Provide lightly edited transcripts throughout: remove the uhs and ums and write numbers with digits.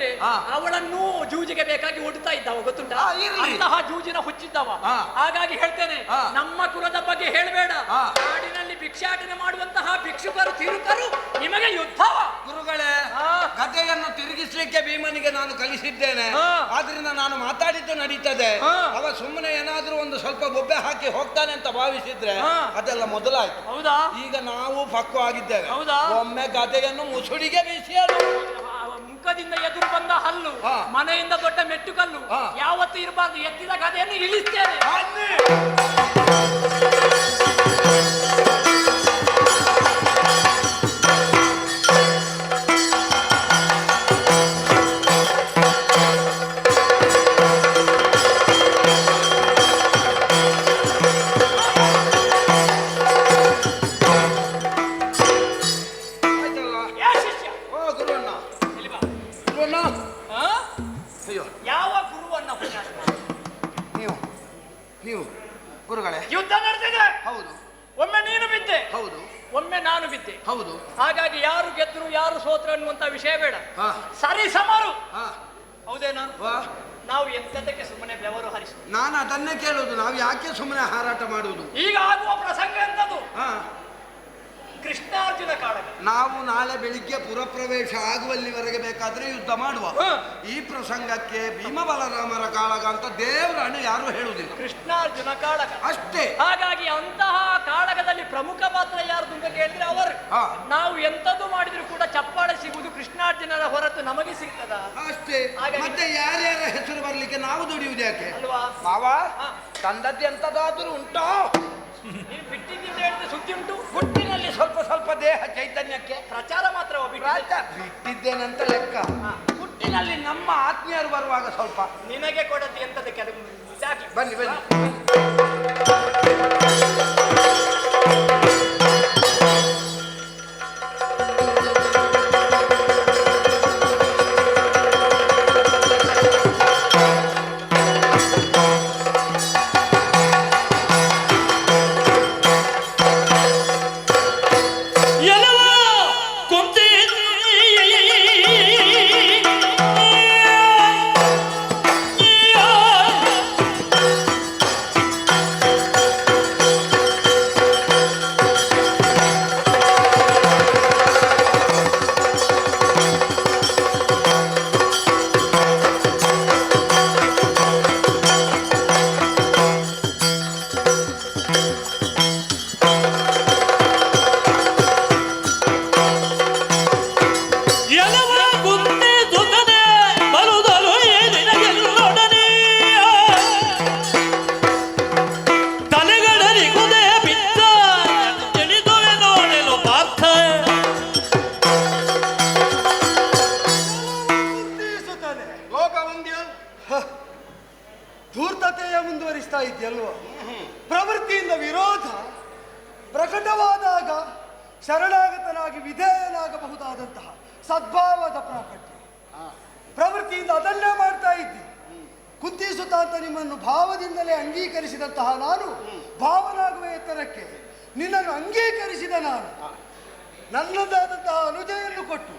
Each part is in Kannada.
ನೋಡಿದ್ರೆ ಅವಳನ್ನು ಜೂಜಿಗೆ ಬೇಕಾಗಿ ಒಡ್ತಾ ಇದ್ದವ ಗೊತ್ತುಂಟ. ಅಂತಹ ಜೂಜಿನ ಹುಚ್ಚಿದ್ದವ. ಹಾಗಾಗಿ ಹೇಳ್ತೇನೆ, ನಮ್ಮ ಕುಲದ ಬಗ್ಗೆ ಹೇಳಬೇಡ. ಕಾಡಿನಲ್ಲಿ ಭಿಕ್ಷಾಟನೆ ಮಾಡುವಂತಹ ಭಿಕ್ಷುಕರು ತಿರುಕರು ನಿಮಗೆ ಯುದ್ಧವ. ಗುರುಗಳೇ, ಕಥೆಯನ್ನು ತಿರುಗಿಸ್ಲಿಕ್ಕೆ ಭೀಮನಿಗೆ ನಾನು ಕಲಿಸಿದ್ದೇನೆ. ಆದ್ರಿಂದ ನಾನು ಮಾತಾಡಿದ್ದು ನಡೀತದೆ. ಅವ ಸುಮ್ಮನೆ ಏನಾದ್ರೂ ಒಂದು ಸ್ವಲ್ಪ ಬೊಬ್ಬೆ ಹಾಕಿ ಹೋಗ್ತಾನೆ ಅಂತ ಭಾವಿಸಿದ್ರೆ ಅದೆಲ್ಲ ಮೊದಲಾಯ್ತು. ಹೌದಾ? ಈಗ ನಾವು ಪಕ್ವ ಆಗಿದ್ದೇವೆ. ಹೌದಾ? ಒಮ್ಮೆ ಗದೆಯನ್ನು ಮುಸುಡಿಗೆ ಬೀಸಿ ಮುಖದಿಂದ ಎದುರು ಬಂದ ಹಲ್ಲು, ಮನೆಯಿಂದ ದೊಡ್ಡ ಮೆಟ್ಟು ಕಲ್ಲು ಯಾವತ್ತು ಇರಬಾರ್ದು. ಎತ್ತಿದ ಗದೆಯನ್ನು ಇಳಿಸ್ತೇನೆ. ಯಾವ ಗುರುವನ್ನ ನೀವು ಗುರುಗಳೇ, ಯುದ್ಧ ನಡೆದಿದೆ. ಹೌದು. ಒಮ್ಮೆ ನೀನು ಬಿದ್ದೆ, ಹೌದು. ಒಮ್ಮೆ ನಾನು ಬಿದ್ದೆ, ಹೌದು. ಹಾಗಾಗಿ ಯಾರು ಗೆದ್ರು ಯಾರು ಸೋತ್ರ ಅನ್ನುವಂತ ವಿಷಯ ಬೇಡ, ಸರಿ ಸಮಾರು. ಹೌದೇನಾ? ನಾವು ಎಂತದಕ್ಕೆ ಸುಮ್ಮನೆ ಬೆವರು ಹರಿಸ. ನಾನು ಅದನ್ನೇ ಕೇಳುದು, ನಾವು ಯಾಕೆ ಸುಮ್ಮನೆ ಹಾರಾಟ ಮಾಡುವುದು? ಈಗ ಆಗುವ ಪ್ರಸಂಗ ಎಂತದು? ಕೃಷ್ಣಾರ್ಜುನ ಕಾಳಗ. ನಾವು ನಾಳೆ ಬೆಳಿಗ್ಗೆ ಪುರಪ್ರವೇಶ ಆಗುವಲ್ಲಿವರೆಗೆ ಬೇಕಾದ್ರೆ ಯುದ್ಧ ಮಾಡುವ. ಈ ಪ್ರಸಂಗಕ್ಕೆ ಭೀಮ ಬಲರಾಮರ ಕಾಳಗ ಅಂತ ದೇವರ ಹಣೆ ಯಾರು ಹೇಳುವುದಿಲ್ಲ. ಕೃಷ್ಣಾರ್ಜುನ ಕಾಳಗ ಅಷ್ಟೇ. ಹಾಗಾಗಿ ಅಂತಹ ಕಾಳಗದಲ್ಲಿ ಪ್ರಮುಖ ಪಾತ್ರ ಯಾರ್ದು ಅಂತ ಕೇಳಿದ್ರೆ ಅವರು. ನಾವು ಎಂತದ್ದು ಮಾಡಿದ್ರು ಕೂಡ ಚಪ್ಪಾಳೆ ಸಿಗುವುದು ಕೃಷ್ಣಾರ್ಜುನರ ಹೊರತು ನಮಗೆ ಸಿಗ್ತದ? ಅಷ್ಟೇ. ಮತ್ತೆ ಯಾರ್ಯಾರ ಹೆಸರು ಬರ್ಲಿಕ್ಕೆ ನಾವು ದುಡಿಯುವುದು ಯಾಕೆ ಅಲ್ವಾ? ಮಾವ, ತಂದದ್ದು ಎಂತದಾದ್ರೂ ಉಂಟೋ? ನೀನು ಬಿಟ್ಟಿದ್ದ ಹೇಳಿದ್ರೆ ಸುದ್ದಿ ಉಂಟು. ಹುಟ್ಟಿನಲ್ಲಿ ಸ್ವಲ್ಪ ಸ್ವಲ್ಪ ದೇಹ ಚೈತನ್ಯಕ್ಕೆ ಪ್ರಚಾರ ಮಾತ್ರ ಬಿಟ್ಟಿದ್ದೇನಂತ ಲೆಕ್ಕ. ಹುಟ್ಟಿನಲ್ಲಿ ನಮ್ಮ ಆತ್ಮೀಯರು ಬರುವಾಗ ಸ್ವಲ್ಪ ನಿನಗೆ ಕೊಡದ್ದು ಎಂತದ ಕೆಲವು. ಬನ್ನಿ ಬನ್ನಿ. ಧೂರ್ತತೆಯ ಮುಂದುವರಿಸ್ತಾ ಇದೆಯಲ್ವ? ಪ್ರವೃತ್ತಿಯಿಂದ ವಿರೋಧ ಪ್ರಕಟವಾದಾಗ ಶರಣಾಗತನಾಗಿ ವಿಧೇಯನಾಗಬಹುದಾದಂತಹ ಸದ್ಭಾವದ ಪ್ರಾಕಟ್ಯ. ಪ್ರವೃತ್ತಿಯಿಂದ ಅದನ್ನೇ ಮಾಡ್ತಾ ಇದ್ದಿ. ಕುಂತಿಸುತ್ತ ಅಂತ ನಿಮ್ಮನ್ನು ಭಾವದಿಂದಲೇ ಅಂಗೀಕರಿಸಿದಂತಹ ನಾನು ಭಾವನಾಗುವ ಎತ್ತರಕ್ಕೆ ನಿನ್ನನ್ನು ಅಂಗೀಕರಿಸಿದ ನಾನು ನನ್ನದಾದಂತಹ ಅನುಜೆಯನ್ನು ಕೊಟ್ಟು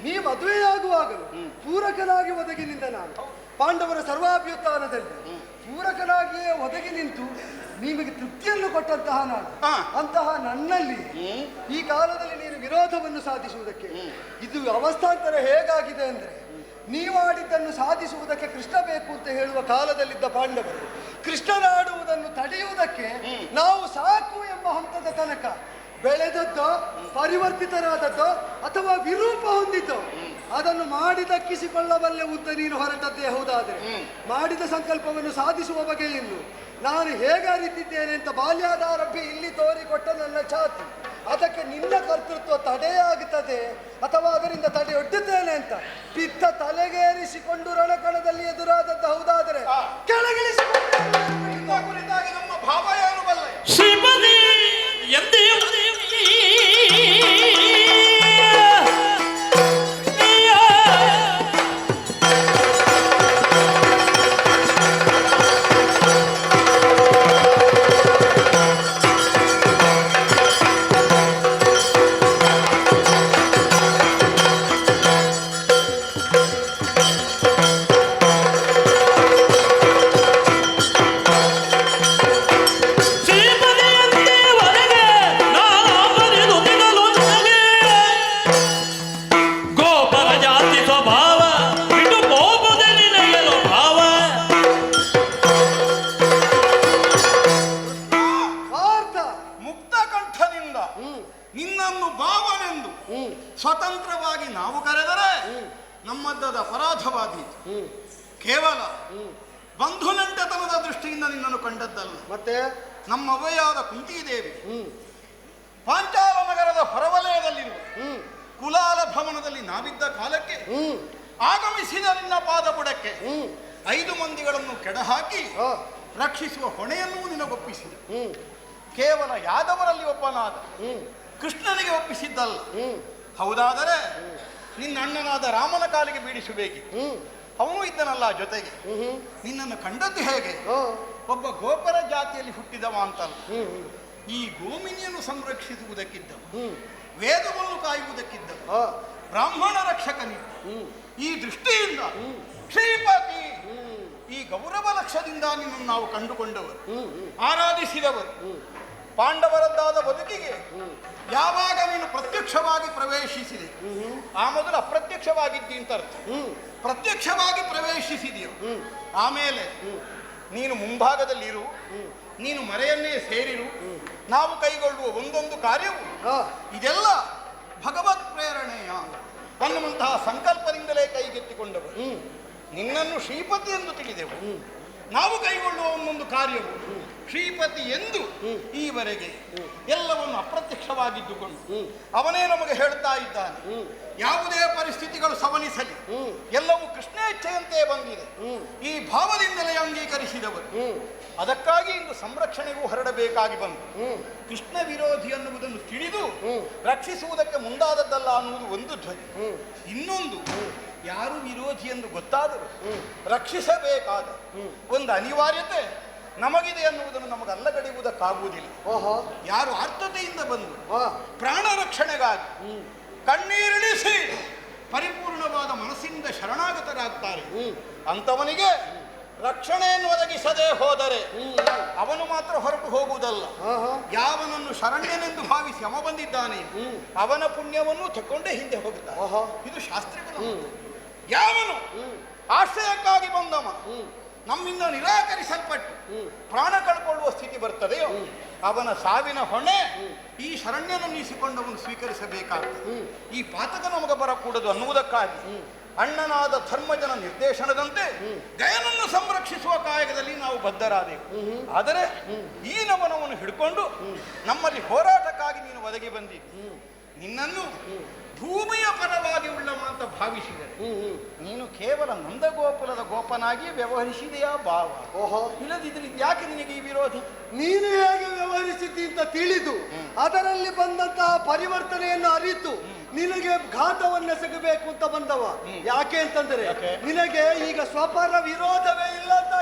ನೀ ಮದುವೆಯಾಗುವಾಗಲೂ ಪೂರಕನಾಗಿ ಒದಗಿ ನಿಂತ ನಾನು. ಪಾಂಡವರ ಸರ್ವಾಭ್ಯುತ್ಥಾನದಲ್ಲಿ ಪೂರಕನಾಗಿಯೇ ಒದಗಿ ನಿಂತು ನಿಮಗೆ ತೃಪ್ತಿಯನ್ನು ಕೊಟ್ಟಂತಹ ನಾನು. ಅಂತಹ ನನ್ನಲ್ಲಿ ಈ ಕಾಲದಲ್ಲಿ ನೀನು ವಿರೋಧವನ್ನು ಸಾಧಿಸುವುದಕ್ಕೆ ಇದು ಅವಸ್ಥಾಂತರ ಹೇಗಾಗಿದೆ ಅಂದರೆ, ನೀವಾಡಿದ್ದನ್ನು ಸಾಧಿಸುವುದಕ್ಕೆ ಕೃಷ್ಣ ಬೇಕು ಅಂತ ಹೇಳುವ ಕಾಲದಲ್ಲಿದ್ದ ಪಾಂಡವರು ಕೃಷ್ಣನಾಡುವುದನ್ನು ತಡೆಯುವುದಕ್ಕೆ ನಾವು ಸಾಕು ಎಂಬ ಹಂತದ ತನಕ ಬೆಳೆದದ್ದೋ ಪರಿವರ್ತಿತರಾದದ್ದೋ ಅಥವಾ ವಿರೂಪ ಹೊಂದಿದ್ದೋ ಅದನ್ನು ಮಾಡಿ ದಕ್ಕಿಸಿಕೊಳ್ಳಬಲ್ಲೆ ಉದ್ದ ನೀನು ಹೊರಟದ್ದೇ ಹೌದಾದರೆ ಮಾಡಿದ ಸಂಕಲ್ಪವನ್ನು ಸಾಧಿಸುವ ಬಗೆಯನ್ನು ನಾನು ಹೇಗೆ ಅರಿತಿದ್ದೇನೆ ಅಂತ ಬಾಲ್ಯಾದಾರಭ್ಯ ಇಲ್ಲಿ ತೋರಿಕೊಟ್ಟ ನನ್ನ ಛಾತಿ. ಅದಕ್ಕೆ ನಿನ್ನ ಕರ್ತೃತ್ವ ತಡೆಯಾಗುತ್ತದೆ ಅಥವಾ ಅದರಿಂದ ತಡೆಯೊಡ್ಡುತ್ತೇನೆ ಅಂತ ಪಿತ್ತ ತಲೆಗೇರಿಸಿಕೊಂಡು ರಣಕಣದಲ್ಲಿ ಎದುರಾದದ್ದು ಹೌದಾದರೆ ಕೆಳಗಿಳಿಸಿಕೊಂಡು ನಮ್ಮ ಭಾವ ಏನು ಬಲ್ಲ ಶ್ರೀಮತಿ ನಮ್ಮದ್ದದ ಅಪರಾಧವಾದಿ ಕೇವಲ ಬಂಧು ನಂಟತನದ ದೃಷ್ಟಿಯಿಂದ ನಿನ್ನನ್ನು ಕಂಡದ್ದಲ್ಲ. ಮತ್ತೆ ನಮ್ಮ ಅವ್ವೆಯಾದ ಕುಂತಿದೇವಿ ಪಾಂಚಾಲ ನಗರದ ಹೊರವಲಯದಲ್ಲಿರುವ ಕುಲಾಲ ಭವನದಲ್ಲಿ ನಾವಿದ್ದ ಕಾಲಕ್ಕೆ ಆಗಮಿಸಿದ ನಿನ್ನ ಪಾದಪುಡಕ್ಕೆ 5 ಮಂದಿಗಳನ್ನು ಕೆಡಹಾಕಿ ರಕ್ಷಿಸುವ ಹೊಣೆಯನ್ನೂ ನಿನಗೊಪ್ಪಿಸಿದ. ಕೇವಲ ಯಾದವರಲ್ಲಿ ಒಬ್ಬನಾದ ಕೃಷ್ಣನಿಗೆ ಒಪ್ಪಿಸಿದ್ದಲ್ಲ. ಹೌದಾದರೆ ನಿನ್ನ ಅಣ್ಣನಾದ ರಾಮನ ಕಾಲಿಗೆ ಬೀಳಿಸಬೇಕಿತ್ತು. ಅವನು ಇದ್ದನಲ್ಲ ಜೊತೆಗೆ. ನಿನ್ನನ್ನು ಕಂಡದ್ದು ಹೇಗೆ? ಒಬ್ಬ ಗೋಪರ ಜಾತಿಯಲ್ಲಿ ಹುಟ್ಟಿದವ ಅಂತಲ್ಲ, ಈ ಗೋಮಿನಿಯನ್ನು ಸಂರಕ್ಷಿಸುವುದಕ್ಕಿದ್ದವ, ವೇದವನ್ನು ಕಾಯುವುದಕ್ಕಿದ್ದವ, ಬ್ರಾಹ್ಮಣ ರಕ್ಷಕನಿದ್ದ. ಈ ದೃಷ್ಟಿಯಿಂದ ಶ್ರೀಪತಿ ಈ ಗೌರವ ಲಕ್ಷ್ಯದಿಂದ ನಿನ್ನನ್ನು ನಾವು ಕಂಡುಕೊಂಡವರು, ಆರಾಧಿಸಿದವರು. ಪಾಂಡವರದ್ದಾದ ಬದುಕಿಗೆ ಯಾವಾಗ ನೀನು ಪ್ರತ್ಯಕ್ಷವಾಗಿ ಪ್ರವೇಶಿಸಿದೆ, ಆ ಮೊದಲು ಅಪ್ರತ್ಯಕ್ಷವಾಗಿದ್ದಿ ಅಂತ ಅರ್ಥ. ಪ್ರತ್ಯಕ್ಷವಾಗಿ ಪ್ರವೇಶಿಸಿದೆಯೋ ಆಮೇಲೆ ನೀನು ಮುಂಭಾಗದಲ್ಲಿರು, ನೀನು ಮರೆಯನ್ನೇ ಸೇರಿರು, ನಾವು ಕೈಗೊಳ್ಳುವ ಒಂದೊಂದು ಕಾರ್ಯವು ಇದೆಲ್ಲ ಭಗವತ್ ಪ್ರೇರಣೆಯ ಅನ್ನುವಂತಹ ಸಂಕಲ್ಪದಿಂದಲೇ ಕೈಗೆತ್ತಿಕೊಂಡವರು. ನಿನ್ನನ್ನು ಶ್ರೀಪತಿ ಎಂದು ತಿಳಿದೆವು. ನಾವು ಕೈಗೊಳ್ಳುವ ಒಂದೊಂದು ಕಾರ್ಯವು ಶ್ರೀಪತಿ ಎಂದು ಈವರೆಗೆ ಎಲ್ಲವನ್ನು ಅಪ್ರತ್ಯಕ್ಷವಾಗಿದ್ದುಕೊಂಡು ಅವನೇ ನಮಗೆ ಹೇಳ್ತಾ ಇದ್ದಾನೆ. ಯಾವುದೇ ಪರಿಸ್ಥಿತಿಗಳು ಸವನಿಸಲಿ, ಎಲ್ಲವೂ ಕೃಷ್ಣೇಚ್ಛೆಯಂತೆ ಬಂದಿದೆ. ಈ ಭಾವದಿಂದಲೇ ಅಂಗೀಕರಿಸಿದವರು. ಅದಕ್ಕಾಗಿ ಇಂದು ಸಂರಕ್ಷಣೆಗೂ ಹೊರಡಬೇಕಾಗಿ ಬಂತು. ಕೃಷ್ಣ ವಿರೋಧಿ ಅನ್ನುವುದನ್ನು ತಿಳಿದು ರಕ್ಷಿಸುವುದಕ್ಕೆ ಮುಂದಾದದ್ದಲ್ಲ ಅನ್ನುವುದು ಒಂದು ಧ್ವನಿ. ಇನ್ನೊಂದು, ಯಾರು ವಿರೋಧಿ ಎಂದು ಗೊತ್ತಾದರೂ ರಕ್ಷಿಸಬೇಕಾದ ಒಂದು ಅನಿವಾರ್ಯತೆ ನಮಗಿದೆ ಅನ್ನುವುದನ್ನು ನಮಗೆ ಅಲ್ಲಗಡಿಯುವುದಕ್ಕಾಗುವುದಿಲ್ಲ. ಯಾರು ಆರ್ತತೆಯಿಂದ ಬಂದು ಪ್ರಾಣ ರಕ್ಷಣೆಗಾಗಿ ಕಣ್ಣೀರಿಳಿಸಿ ಪರಿಪೂರ್ಣವಾದ ಮನಸ್ಸಿನಿಂದ ಶರಣಾಗತರಾಗ್ತಾರೆ, ಅಂಥವನಿಗೆ ರಕ್ಷಣೆಯನ್ನು ಒದಗಿಸದೆ ಹೋದರೆ ಅವನು ಮಾತ್ರ ಹೊರಟು ಹೋಗುವುದಲ್ಲ, ಯಾವನನ್ನು ಶರಣ್ಯನೆಂದು ಭಾವಿಸಿ ಅವ ಬಂದಿದ್ದಾನೆ ಅವನ ಪುಣ್ಯವನ್ನು ತಕೊಂಡೇ ಹಿಂದೆ ಹೋಗುತ್ತಾರೆ. ಇದು ಶಾಸ್ತ್ರಗಳು. ಯಾವನು ಆಶ್ರಯಕ್ಕಾಗಿ ಬಂದವ ನಮ್ಮಿಂದ ನಿರಾಕರಿಸಲ್ಪಟ್ಟು ಪ್ರಾಣ ಕಳ್ಕೊಳ್ಳುವ ಸ್ಥಿತಿ ಬರ್ತದೆಯೋ ಅವನ ಸಾವಿನ ಹೊಣೆ ಈ ಶರಣ್ಯನನ್ನಿಸಿಕೊಂಡವನು ಸ್ವೀಕರಿಸಬೇಕಾಗ್ತದೆ. ಈ ಪಾತಕ ನಮಗೆ ಬರಕೂಡದು ಅನ್ನುವುದಕ್ಕಾಗಿ ಅಣ್ಣನಾದ ಧರ್ಮಜನ ನಿರ್ದೇಶನದಂತೆ ಗಯನನ್ನು ಸಂರಕ್ಷಿಸುವ ಕಾಯಕದಲ್ಲಿ ನಾವು ಬದ್ಧರಾದೆವು. ಆದರೆ ಈ ನಮನವನ್ನು ಹಿಡ್ಕೊಂಡು ನಮ್ಮಲ್ಲಿ ಹೋರಾಟಕ್ಕಾಗಿ ನೀನು ಒದಗಿ ಬಂದಿದ್ದಿ. ನಿನ್ನನ್ನು ಭೂಮಿಯ ಪರವಾಗಿ ಉಳ್ಳವ ಅಂತ ಭಾವಿಸಿದರೆ ನೀನು ಕೇವಲ ನಂದಗೋಕುಲದ ಗೋಪನಾಗಿ ವ್ಯವಹರಿಸಿದೆಯಾ ಭಾವ? ಇಲ್ಲದಿದ್ರೆ ಯಾಕೆ ನಿನಗೆ ಈ ವಿರೋಧ? ನೀನು ಹೇಗೆ ವ್ಯವಹರಿಸಿದ್ದಿ ಅಂತ ತಿಳಿದು ಅದರಲ್ಲಿ ಬಂದಂತಹ ಪರಿವರ್ತನೆಯನ್ನು ಅರಿತು ನಿನಗೆ ಘಾತವನ್ನೆಸಗಬೇಕು ಅಂತ ಬಂದವ. ಯಾಕೆ ಅಂತಂದ್ರೆ ನಿನಗೆ ಈಗ ಸ್ವಪರ ವಿರೋಧವೇ ಇಲ್ಲ ಅಂತ.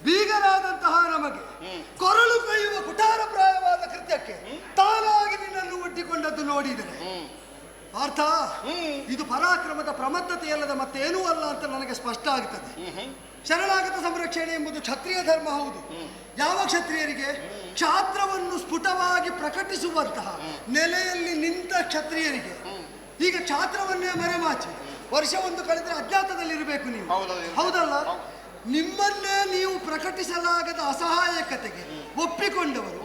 ಬೀಗರಾದಂತಹ ನಮಗೆ ಕೊರಳು ಕೈಯುವ ಕುಠಾರ ಪ್ರಾಯವಾದ ಕೃತ್ಯಕ್ಕೆ ತಾನಾಗಿ ನಿನ್ನನ್ನು ಒಡ್ಡಿಕೊಂಡದ್ದು ನೋಡಿದರೆ ಅರ್ಥ ಇದು ಪರಾಕ್ರಮದ ಪ್ರಮತ್ತತೆಯಲ್ಲದ ಮತ್ತೇನೂ ಅಲ್ಲ ಅಂತ ನನಗೆ ಸ್ಪಷ್ಟ ಆಗುತ್ತದೆ. ಶರಣಾಗತ ಸಂರಕ್ಷಣೆ ಎಂಬುದು ಕ್ಷತ್ರಿಯ ಧರ್ಮ ಹೌದು. ಯಾವ ಕ್ಷತ್ರಿಯರಿಗೆ? ಕ್ಷಾತ್ರವನ್ನು ಸ್ಫುಟವಾಗಿ ಪ್ರಕಟಿಸುವಂತಹ ನೆಲೆಯಲ್ಲಿ ನಿಂತ ಕ್ಷತ್ರಿಯರಿಗೆ. ಈಗ ಕ್ಷಾತ್ರವನ್ನೇ ಮರೆಮಾಚಿ ವರ್ಷವೊಂದು ಕಳೆದರೆ ಅಜ್ಞಾತದಲ್ಲಿರಬೇಕು ನೀವು, ಹೌದಲ್ಲ? ನಿಮ್ಮನ್ನೇ ನೀವು ಪ್ರಕಟಿಸಲಾಗದ ಅಸಹಾಯಕತೆಗೆ ಒಪ್ಪಿಕೊಂಡವರು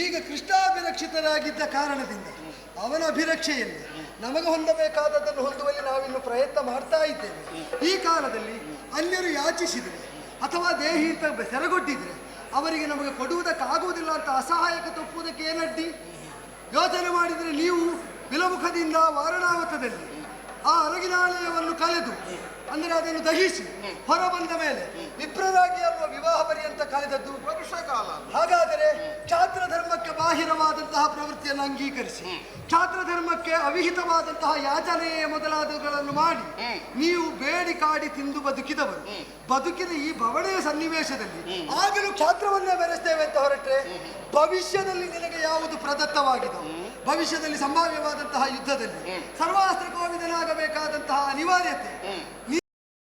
ಈಗ ಕೃಷ್ಣಾಭಿರಕ್ಷಿತರಾಗಿದ್ದ ಕಾರಣದಿಂದ ಅವನ ಅಭಿರಕ್ಷೆಯಲ್ಲಿ ನಮಗೆ ಹೊಂದಬೇಕಾದದ್ದನ್ನು ಹೊಂದುವಲ್ಲಿ ನಾವಿನ್ನು ಪ್ರಯತ್ನ ಮಾಡ್ತಾ ಇದ್ದೇವೆ. ಈ ಕಾಲದಲ್ಲಿ ಅನ್ಯರು ಯಾಚಿಸಿದರೆ ಅಥವಾ ದೇಹಿ ಅಂತ ಸೆರಗೊಡ್ಡಿದ್ರೆ ಅವರಿಗೆ ನಮಗೆ ಕೊಡುವುದಕ್ಕಾಗುವುದಿಲ್ಲ ಅಂತ ಅಸಹಾಯಕತೆ ಒಪ್ಪುವುದಕ್ಕೆ ಏನಡ್ಡಿ? ಯೋಚನೆ ಮಾಡಿದರೆ ನೀವು ವಿಲಮುಖದಿಂದ ವಾರಣಾವತದಲ್ಲಿ ಆ ಅರಗಿನಾಲಯವನ್ನು ಕಳೆದು ಅಂದರೆ ಅದನ್ನು ದಹಿಸಿ ಹೊರ ಬಂದ ಮೇಲೆ ವಿಪ್ರರಾಗಿ ಅಲ್ವ ವಿವಾಹ ಪರ್ಯಂತ ಕಳೆದದ್ದು ವರ್ಷ ಕಾಲ. ಹಾಗಾದರೆ ಕ್ಷಾತ್ರ ಧರ್ಮಕ್ಕೆ ಬಾಹಿರವಾದಂತಹ ಪ್ರವೃತ್ತಿಯನ್ನು ಅಂಗೀಕರಿಸಿ ಕ್ಷಾತ್ರ ಧರ್ಮಕ್ಕೆ ಅವಿಹಿತವಾದಂತಹ ಯಾಚನೆ ಮೊದಲಾದವುಗಳನ್ನು ಮಾಡಿ ನೀವು ಬೇಡಿ ಕಾಡಿ ತಿಂದು ಬದುಕಿದವರು ಬದುಕಿದ ಈ ಬವಣೆಯ ಸನ್ನಿವೇಶದಲ್ಲಿ ಆಗಲೂ ಕ್ಷಾತ್ರವನ್ನೇ ಬೆರೆಸ್ತೇವೆ ಅಂತ ಹೊರಟ್ರೆ ಭವಿಷ್ಯದಲ್ಲಿ ನಿನಗೆ ಯಾವುದು ಪ್ರದತ್ತವಾಗಿದೋ ಭವಿಷ್ಯದಲ್ಲಿ ಸಂಭಾವ್ಯವಾದಂತಹ ಯುದ್ಧದಲ್ಲಿ ಸರ್ವಾಸ್ತ್ರ ಕೋವಿದನಾಗಬೇಕಾದಂತಹ ಅನಿವಾರ್ಯತೆ